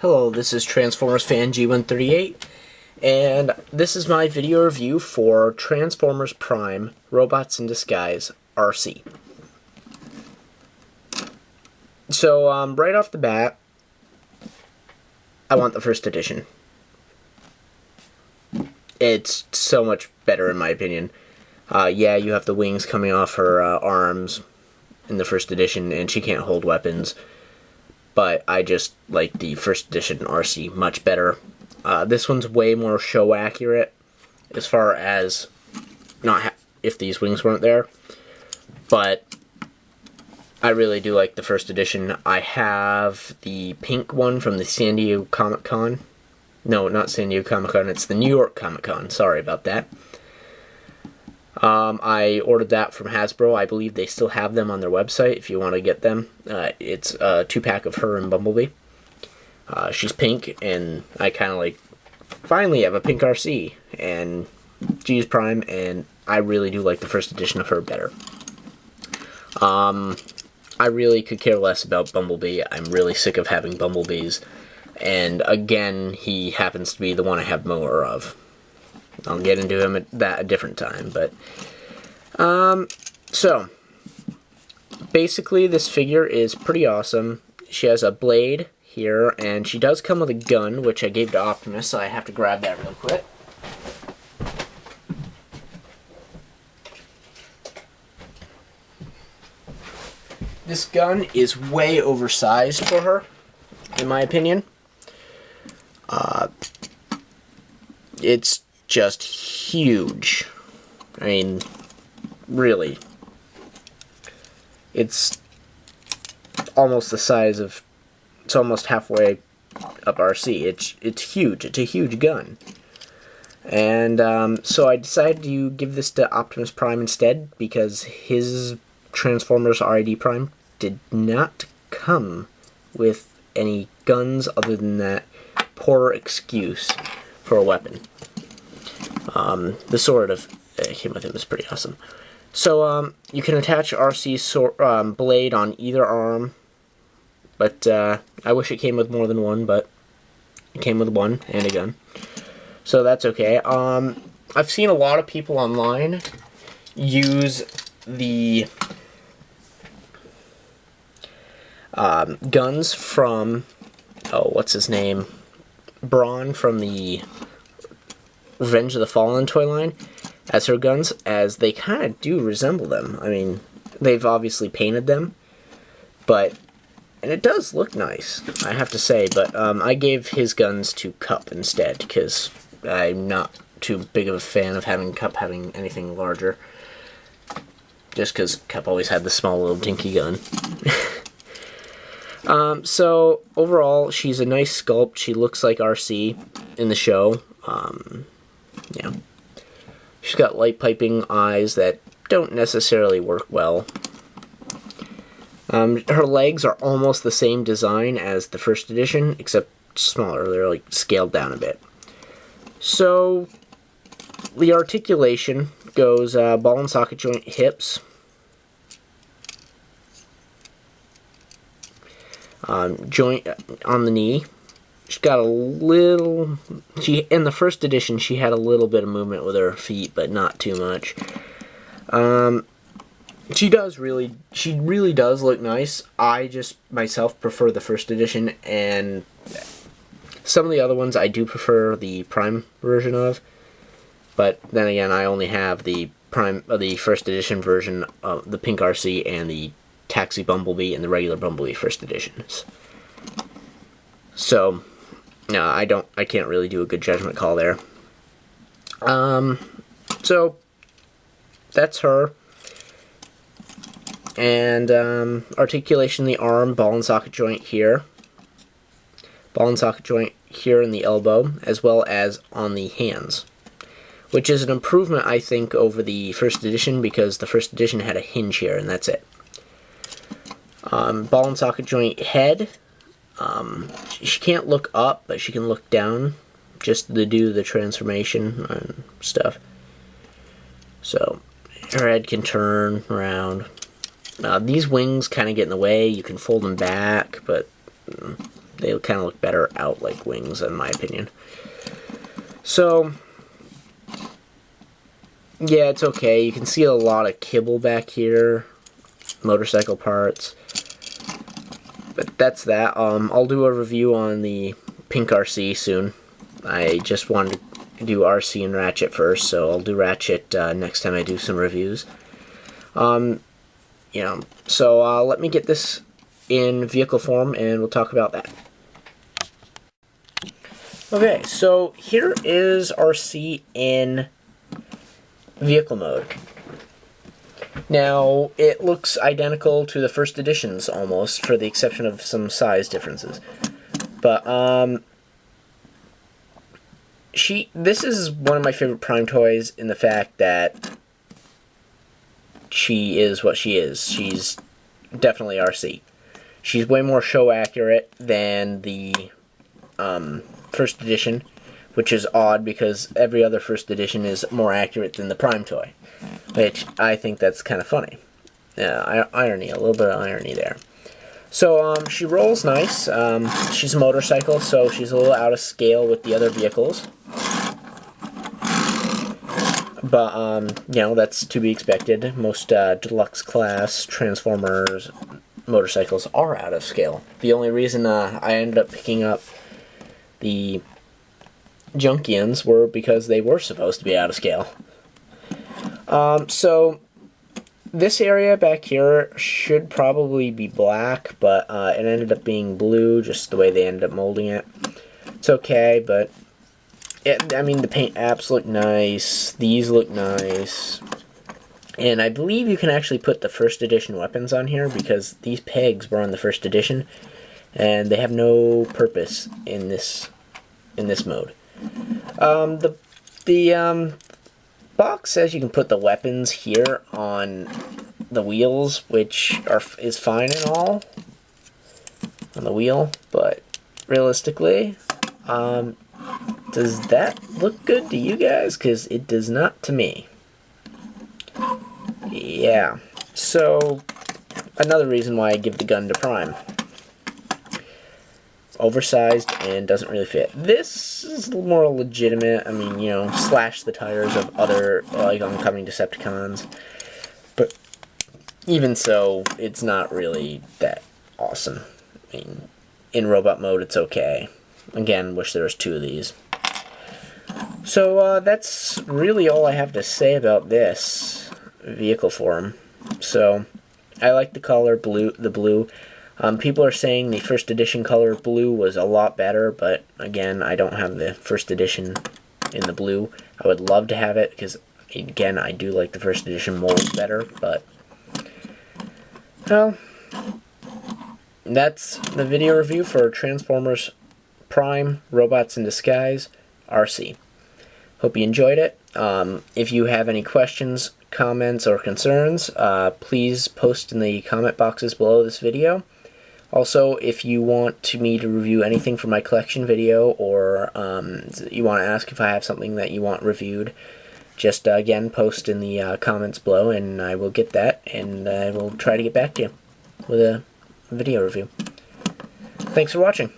Hello, this is Transformers fan G138, and this is my video review for Transformers Prime Robots in Disguise Arcee. So, right off the bat, I want the first edition. It's so much better in my opinion. Yeah, you have the wings coming off her arms in the first edition, and she can't hold weapons. But I just like the first edition Arcee much better. This one's way more show accurate as far as not if these wings weren't there. But I really do like the first edition. I have the pink one from the San Diego Comic-Con. No, not San Diego Comic-Con, it's the New York Comic-Con. Sorry about that. I ordered that from Hasbro. I believe they still have them on their website if you want to get them. It's a 2-pack of her and Bumblebee. She's pink, and I kind of like finally have a pink Arcee, and she's Prime, and I really do like the first edition of her better. I really could care less about Bumblebee. I'm really sick of having Bumblebees, and again, he happens to be the one I have more of. I'll get into him at a different time, but so basically this figure is pretty awesome. She has a blade here, and she does come with a gun, which I gave to Optimus, so I have to grab that real quick. This gun is way oversized for her, in my opinion. It's just huge. I mean, really. It's almost the size of, it's almost halfway up Arcee. It's huge. It's a huge gun. And so I decided to give this to Optimus Prime instead, because his Transformers RID Prime did not come with any guns other than that poor excuse for a weapon. The sword of came with him is pretty awesome. So you can attach Arcee's blade on either arm, but I wish it came with more than one, but it came with one and a gun, so that's okay. I've seen a lot of people online use the guns from, oh, what's his name? Brawn from the Revenge of the Fallen toy line as her guns, as they kind of do resemble them. I mean, they've obviously painted them, and it does look nice, I have to say, but I gave his guns to Cup instead, because I'm not too big of a fan of having Cup having anything larger, just because Cup always had the small little dinky gun. So overall, she's a nice sculpt. She looks like Arcee in the show. Yeah. She's got light piping eyes that don't necessarily work well. Her legs are almost the same design as the first edition, except smaller. They're like scaled down a bit. So the articulation goes ball and socket joint hips. Joint on the knee. She's got a little, in the first edition she had a little bit of movement with her feet, but not too much. She really does look nice. I just myself prefer the first edition, and some of the other ones I do prefer the Prime version of, but then again I only have the first edition version of the pink Arcee and the Taxi Bumblebee and the regular Bumblebee first editions. So no, I can't really do a good judgment call there. So that's her. And articulation in the arm, ball and socket joint here. Ball and socket joint here in the elbow, as well as on the hands, which is an improvement, I think, over the first edition, because the first edition had a hinge here, and that's it. Ball and socket joint head. She can't look up, but she can look down, just to do the transformation and stuff. So her head can turn around. These wings kind of get in the way. You can fold them back, but They kind of look better out like wings, in my opinion. So, yeah, it's okay. You can see a lot of kibble back here, motorcycle parts. But that's that. I'll do a review on the pink Arcee soon. I just wanted to do Arcee and Ratchet first, so I'll do Ratchet next time I do some reviews. You know, so let me get this in vehicle form and we'll talk about that. Okay, so here is Arcee in vehicle mode. Now, it looks identical to the first editions almost, for the exception of some size differences. But this is one of my favorite Prime toys in the fact that she is what she is. She's definitely Arcee. She's way more show accurate than the first edition, which is odd because every other first edition is more accurate than the Prime toy, which I think that's kind of funny. Irony, a little bit of irony there. So she rolls nice. She's a motorcycle, so she's a little out of scale with the other vehicles. But, you know, that's to be expected. Most deluxe class Transformers motorcycles are out of scale. The only reason I ended up picking up the Junkians were because they were supposed to be out of scale. So, this area back here should probably be black, but it ended up being blue, just the way they ended up molding it. It's okay, but I mean, the paint apps look nice, these look nice, and I believe you can actually put the first edition weapons on here because these pegs were on the first edition, and they have no purpose in this mode. The box says you can put the weapons here on the wheels, which is fine and all on the wheel, but realistically, does that look good to you guys? Because it does not to me. Yeah. So, another reason why I give the gun to Prime. Oversized and doesn't really fit. This is more legitimate. I mean, you know, slash the tires of other, like, oncoming Decepticons. But even so, it's not really that awesome. I mean, in robot mode, it's okay. Again, wish there was 2 of these. So, that's really all I have to say about this vehicle form. So, I like the color blue, the blue. People are saying the first edition color blue was a lot better, but again, I don't have the first edition in the blue. I would love to have it, because again, I do like the first edition mold better, but well, that's the video review for Transformers Prime Robots in Disguise Arcee. Hope you enjoyed it. If you have any questions, comments, or concerns, please post in the comment boxes below this video. Also, if you want me to review anything for my collection video, or you want to ask if I have something that you want reviewed, just again post in the comments below and I will get that, and I will try to get back to you with a video review. Thanks for watching.